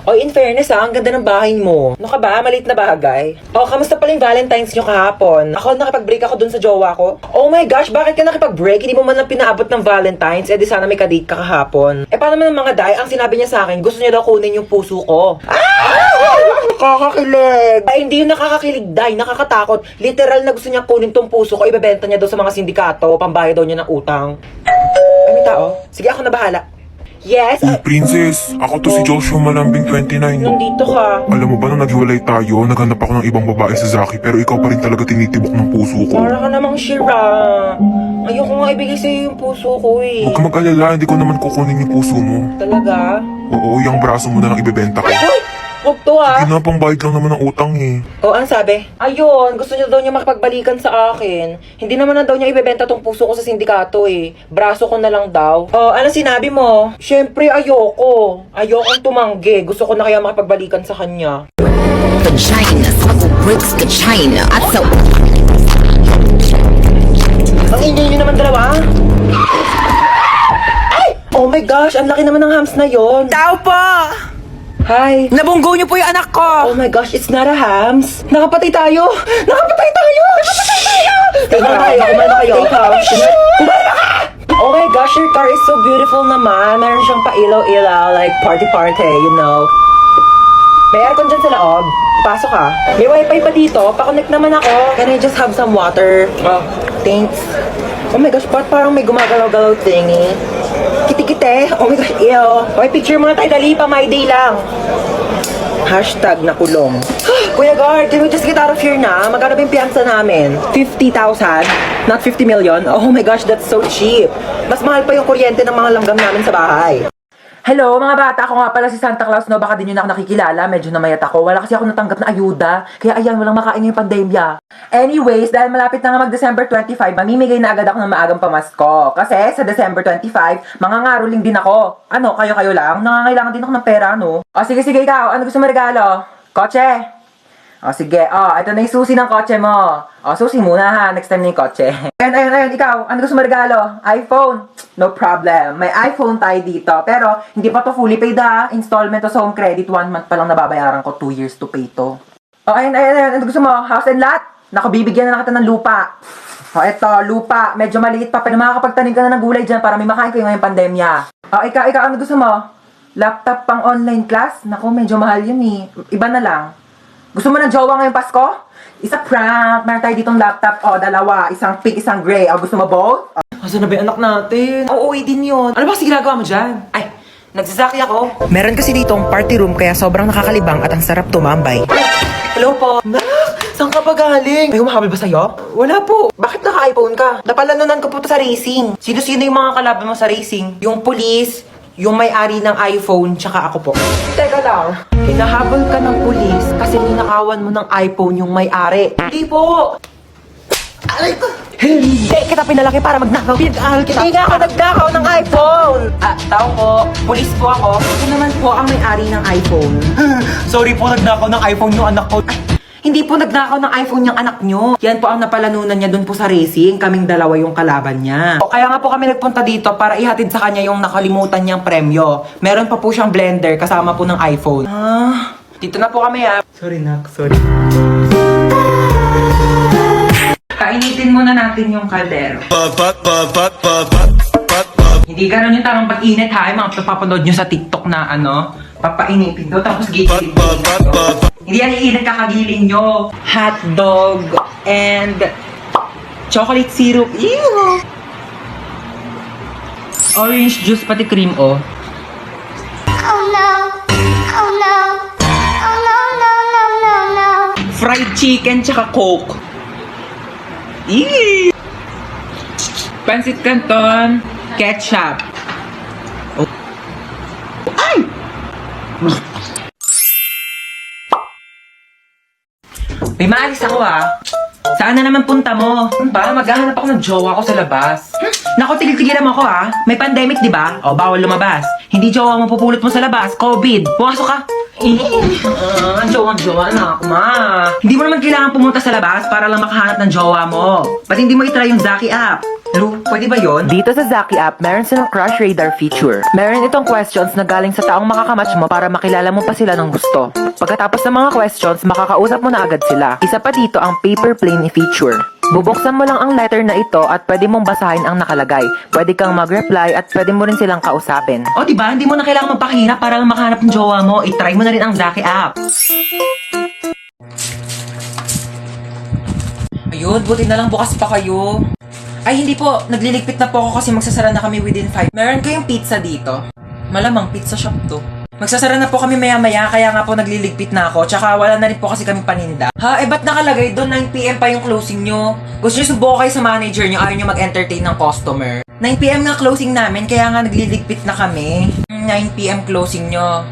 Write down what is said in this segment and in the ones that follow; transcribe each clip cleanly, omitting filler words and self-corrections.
O, in fairness ang ganda ng bahay mo. Ano ka ba? Maliit na bagay. O, kamusta pala yung Valentine's nyo kahapon? Ako, nakipag-break ako dun sa jowa ko. Oh my gosh, bakit ka nakipag-break? Hindi mo man lang pinaabot ng Valentine's. Eh, di sana may kadate ka kahapon. Eh, paano naman mga day? Ang sinabi niya sa akin, gusto niya daw kunin yung puso ko. Nakakakilig. Ay, hindi yung nakakakilig, day. Nakakatakot. Literal na gusto niya kunin tong puso ko. Ibebenta niya daw sa mga sindikato. Pambayad daw niya ng utang. Ay, may tao? Sige, ako na bahala. Yes? Princess, ako to si Joshua Malambing 29. Nandito ka. Alam mo ba nung naghiwalay tayo, naghanap ako ng ibang babae sa Zaki pero ikaw pa rin talaga tinitibok ng puso ko. Para ka namang Shira. Ayoko nga ibigay sa'yo yung puso ko eh. Huwag ka mag-alala, hindi ko naman kukunin yung puso mo. Talaga? Oo, yung braso mo na lang ibebenta ko. Uy! Huwag to ha. Ginapambayad lang naman ng utang eh. O, ang sabi? Ayun, gusto niya daw niya makipagbalikan sa akin. Hindi naman na daw niya ibebenta tong puso ko sa sindikato eh. Braso ko na lang daw. O, ano sinabi mo? Siyempre, ayoko. Ayokong tumanggi. Gusto ko na kaya makipagbalikan sa kanya. Vagina, couple bricks, ka China. I tell Ang ingay niyo naman dalawa. Ay! Oh my gosh, ang laki naman ng hams na yon. Tao po! Hi. Nabunggo niyo po yung anak ko! Oh my gosh, it's not a hams. Nakapatay tayo! Nakapatay tayo! Nakapatay tayo! Kumalma kayo, kumalma kayo. Kumalma ka! Oh my gosh, your car is so beautiful naman. Meron siyang pailaw-ilaw, like party-party, you know. May aircon dyan sa loob. Pasok ka. May wifi pa dito. Pa-connect naman ako. Can I just have some water? Oh, thanks. Oh my gosh, ba't parang may gumagalaw-galaw thingy? Kiti-kite. Oh my gosh, ew. Okay, picture muna tayo. Dali pa, my day lang. Hashtag nakulong. Kuya Guard, can we just get out of here na? Magkano ba yung piyansa namin? 50,000? Not 50 million? Oh my gosh, that's so cheap. Mas mahal pa yung kuryente ng mga langgam namin sa bahay. Hello mga bata, ako nga pala si Santa Claus, no? Baka din yun ako nakikilala, medyo namayat ako. Wala kasi ako natanggap na ayuda, kaya ayan, walang makain ngayong pandemya. Anyways, dahil malapit na nga mag-December 25, mamimigay na agad ako ng maagang pamasko. Kasi sa December 25, mangangaroling din ako. Ano, kayo-kayo lang? Nangangailangan din ako ng pera, no? O sige, ikaw, ano gusto mo regalo? Kotse? O sige, ito na yung susi ng kotse mo. O, susi muna ha, next time na yung kotse. Ayun, ikaw, ano gusto mo regalo? iPhone? No problem, may iPhone tayo dito. Pero, hindi pa to fully paid ha. Installment to sa home credit, 1 month pa lang nababayaran ko, 2 years to pay to. O, ayun, ano gusto mo? House and lot? Naku, bibigyan na kita ng lupa. O, eto, lupa. Medyo maliit pa, pero makakapagtanim ka na ng gulay dyan para may makain kayo ngayong pandemya. O, ikaw, ano gusto mo? Laptop pang online class? Naku, medyo mahal yun eh. Iba na lang. Gusto mo ng jowa ngayong Pasko? Isa prank. Meron tayo ditong laptop. O, dalawa. Isang pink, isang gray. O, gusto mo both? Asan na ba yung anak natin? Oo, din yun. Ano ba kasi ginagawa mo dyan? Ay, nagsasaki ako. Meron kasi ditong party room kaya sobrang nakakalibang at ang sarap tumambay. Hello po. Nak, saan ka ba galing? May humahabol ba sa'yo? Wala po. Bakit naka-iPhone ka? Napalanunan ko po to sa racing. Sino-sino yung mga kalaban mo sa racing? Yung police, yung may-ari ng iPhone, tsaka ako po. Teka lang. Hinahabol ka ng pulis kasi ninakawan mo ng iPhone yung may-ari. Hindi po! Aray ko! Hindi kita pinalaki para magnakaw. Pinag-aaral kita. Hindi nga ako nagnakaw ng iPhone! Tao po. Pulis po ako. Ito naman po ang may-ari ng iPhone. Sorry po, nagnakaw ng iPhone yung anak ko. Hindi po nagnakaw ng iPhone yung anak nyo. Yan po ang napalanunan niya dun po sa racing. Kaming dalawa yung kalaban niya. Kaya nga po kami nagpunta dito para ihatid sa kanya yung nakalimutan niyang premyo. Meron pa po siyang blender kasama po ng iPhone. Dito na po kami ha. Sorry nak, sorry. Kainitin muna natin yung kaldero. Hindi ganun yung tamang pag-init ha. Yung mga papapanood nyo sa TikTok na papainitin daw tapos gigilin. Hindi yan iinit kakagiling nyo. Hot dog and chocolate syrup. Ew! Orange juice pati cream oh. Oh no, oh no, oh no, no, no, no, no. Fried chicken tsaka coke. Ew! Pansit canton, ketchup. Oh. Ay! May maalis ako ha. Saan na naman punta mo? Ba, maghahanap ako ng jowa ko sa labas. Naku, tigil-tigilan mo ako ha. May pandemic, di ba? O, bawal lumabas. Hindi jowa mo pupulot mo sa labas. COVID. Pumasok ka. Ang jowa na ako, ma. Hindi mo naman kailangan pumunta sa labas para lang makahanap ng jowa mo. Ba't hindi mo itry yung Zaki app? Lu, pwede ba yon? Dito sa Zaki app, meron silang Crush Radar feature. Meron itong questions na galing sa taong makakamatch mo para makilala mo pa sila ng gusto. Pagkatapos ng mga questions, makakausap mo na agad sila. Isa pa dito ang paper plane feature. Bubuksan mo lang ang letter na ito at pwede mong basahin ang nakalagay. Pwede kang mag-reply at pwede mo rin silang kausapin. O diba, hindi mo na kailangan magpakahirap para lang makahanap ng jowa mo. I-try mo na rin ang Zaki app. Ayun, buti na lang bukas pa kayo. Ay, hindi po. Nagliligpit na po ako kasi magsasara na kami within 5. Meron kayong pizza dito? Malamang pizza shop to. Magsasara na po kami maya-maya, kaya nga po nagliligpit na ako. Tsaka wala na rin po kasi kami paninda. Ha? Eh, ba't nakalagay doon? 9pm pa yung closing nyo. Gusto nyo subuko kayo sa manager nyo, ayaw nyo mag-entertain ng customer. 9pm nga closing namin, kaya nga nagliligpit na kami. 9pm closing nyo.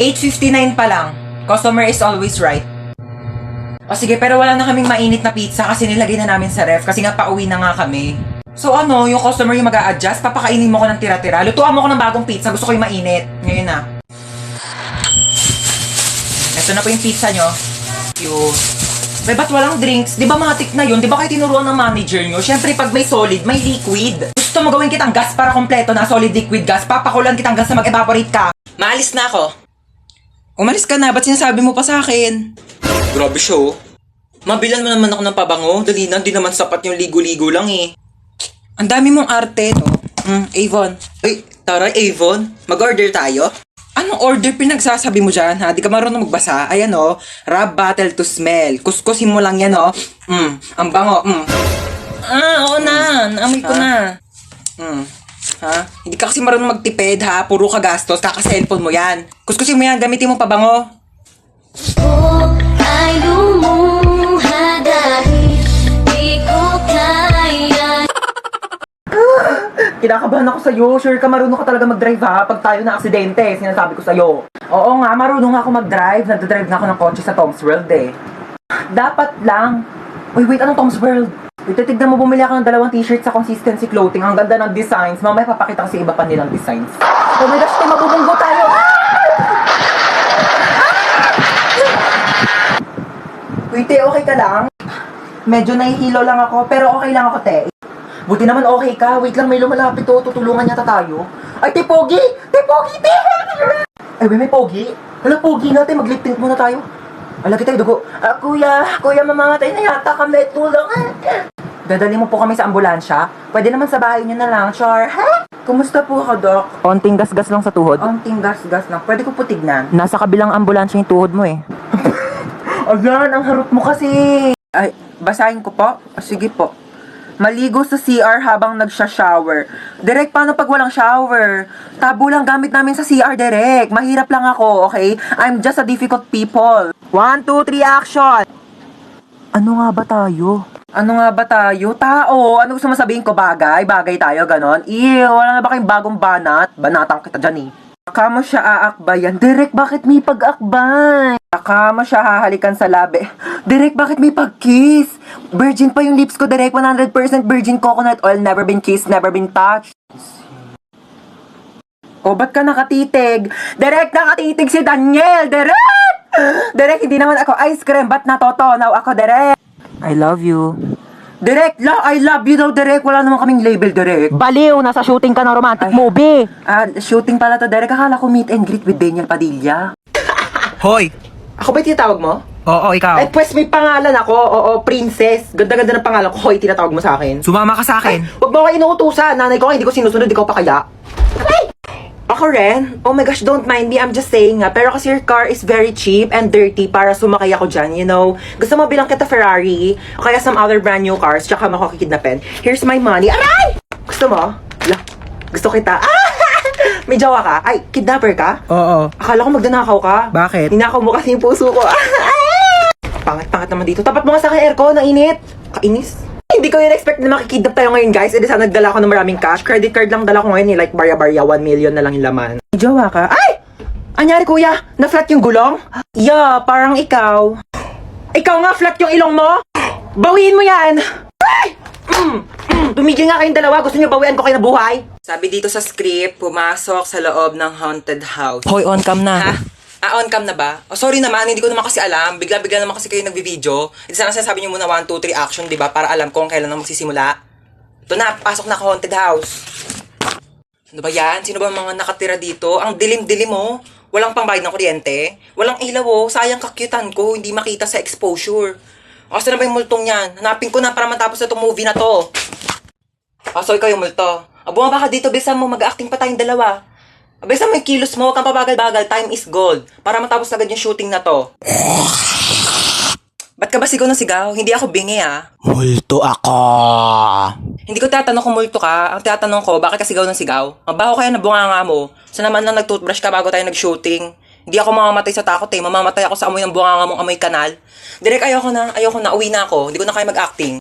8:59 pa lang. Customer is always right. O sige, pero wala na kaming mainit na pizza kasi nilagay na namin sa ref kasi nga pauwi na nga kami. So ano, yung customer yung mag-a-adjust, papakainin mo ko ng tira-tira. Lutuan mo ko ng bagong pizza, gusto ko yung mainit. Ngayon na. Ito na po yung pizza nyo. Yun. May ba't walang drinks? Di ba matik na yun? Di ba kayo tinuruan ng manager nyo? Siyempre pag may solid, may liquid. Gusto mo gawin kitang gas para kompleto na solid liquid gas, papakulan kitang gas na mag-evaporate ka. Maalis na ako. Umalis ka na, ba't sinasabi mo pa sa akin? Grabe siya oh. Mabilan mo naman ako ng pabango. Dali na, di naman sapat yung ligo-ligo lang eh. Ang dami mong arte, no? Avon. Ay, tara, Avon. Mag-order tayo? Anong order pinagsasabi mo dyan, ha? Di ka marunong magbasa. Ayan, oh. Rub bottle to smell. Kuskusin mo lang yan, oh. Ang bango, oo na. Naamoy ko na. Ha? Hindi ka kasi marunong magtipid, ha? Puro ka gastos. Kaka-cellphone mo yan. Kuskusin mo yan. Gamitin mo pabango. Ay lumuha dahil di ko kaya. Kinakabahan ako sa'yo. Sure ka marunong ka talaga mag-drive ha? Pag tayo na aksidente, sinasabi ko sa'yo. Oo nga, marunong ako mag-drive. Nagdadrive na ako ng kotse sa Tom's World eh. Dapat lang. Uy, wait, anong Tom's World? Wait, titignan mo, bumili ako ng 2 t-shirt sa Consistency Clothing. Ang ganda ng designs. Mamaya papakita ko sa iba pa nilang designs. Oh my gosh, tayo mabubunggo tayo. Uy, te, okay ka lang? Medyo nahihilo lang ako, pero okay lang ako, te. Buti naman okay ka. Wait lang, may lumalapit to. Tutulungan yata tayo. Ay, te, Pogi! Te, Pogi, te! Ay, may Pogi? Hala, Pogi nga, te. Mag-lip tint muna tayo. Alagi tayo, dugo. Kuya, mamamatay na yata kami. Tulungan. Dadali mo po kami sa ambulansya? Pwede naman sa bahay niyo na lang, Char. Ha? Kumusta po ako, Doc? Onting gasgas lang sa tuhod. Onting gas-gas lang. Pwede ko po tignan. Nasa kabilang ambulansya yung tuhod mo eh. Ayan, ang harot mo kasi. Ay, basahin ko po? Sige po. Maligo sa CR habang nagsha-shower. Direk, paano pag walang shower? Tabo lang gamit namin sa CR, Direk. Mahirap lang ako, okay? I'm just a difficult people. 1, 2, 3, action! Ano nga ba tayo? Ano nga ba tayo? Tao! Ano gusto mo sabihin ko? Bagay? Bagay tayo, ganon? Wala na ba kayong bagong banat? Banatang kita dyan eh. Baka mo siya aakbayan. Direk, bakit may pag-akbay? Baka mo siya hahalikan sa labi. Direk, bakit may pag-kiss? Virgin pa yung lips ko, Direk. 100% virgin coconut oil. Never been kissed, never been touched. O, ba't ka nakatitig? Direk, nakatitig si Daniel! Direk! Direk, hindi naman ako ice cream. Ba't natotonaw ako, Direk? I love you. Direk, I love you daw, Direk. Wala naman kaming label, Direk. Baliw! Nasa shooting ka ng romantic movie! Shooting pala to, Derek. Akala ko meet and greet with Daniel Padilla. Hoy! Ako ba tinatawag mo? Oo, ikaw. Eh, pues may pangalan ako. Oo, princess. Ganda-ganda ng pangalan ko. Hoy, tinatawag mo sa akin. Sumama ka sa akin. Huwag mo ako inuutusan. Nanay ko, hindi ko sinusunod. Ikaw pa kaya? Ako rin? Oh my gosh, don't mind me. I'm just saying nga. Pero kasi your car is very cheap and dirty para sumakay ako dyan, you know. Gusto mo bilang kita Ferrari o kaya some other brand new cars tsaka makakikidnapin. Here's my money. Aray! Gusto mo? Gusto kita. May jowa ka? Ay, kidnapper ka? Oo. Akala ko magdanakaw ka. Bakit? Ninakaw mo kasi yung puso ko. Pangat-pangat naman dito. Tapat mo nga sa akin aircon, ang init. Kainis. Hindi ko in-expect na makikidnap tayo ngayon, guys. E di sana nagdala ko ng maraming cash. Credit card lang dala ko ngayon, eh. Like barya-barya, 1 million na lang yung laman. May jowa ka? Ay! Anyari, kuya? Na-flat yung gulong? Yeah, parang ikaw. Ikaw nga, flat yung ilong mo? Bawiin mo yan! Ay! Tumigil nga kayong dalawa. Gusto niyo bawian ko kayo na buhay? Sabi dito sa script, pumasok sa loob ng haunted house. Hoy, on cam na. Ha? On cam na ba? Oh, sorry naman, hindi ko naman kasi alam. Bigla-bigla naman kasi kayo nagbi-video. Ito sana sinasabi niyo muna 1, 2, 3 action, di ba? Para alam kung kailan na magsisimula. Ito na, pasok na haunted house. Ano ba yan? Sino ba mga nakatira dito? Ang dilim-dilim oh. Walang pangbayad ng kuryente. Walang ilaw oh. Sayang kakyutan ko, hindi makita sa exposure. Asa na ba yung multong yan? Hanapin ko na para matapos na itong movie na to. So ikaw yung multo. Bumaba ka dito, bilisan mo, mag-acting pa tayong dalawa. Bilisan mo yung kilos mo, huwag kang pabagal-bagal, time is gold. Para matapos agad yung shooting na to. Ba't ka ba sigaw ng sigaw? Hindi ako bingi ah. Multo ako. Hindi ko tatanong kung multo ka. Ang tatanong ko, bakit ka sigaw ng sigaw? Mabaho kaya na bunganga mo. Sana naman lang nag-toothbrush ka bago tayo nag-shooting. Hindi ako mamamatay sa takot eh. Mamamatay ako sa amoy ng bunganga mong amoy kanal. Direk, ayoko na. Uwi na ako. Hindi ko na kaya mag-acting.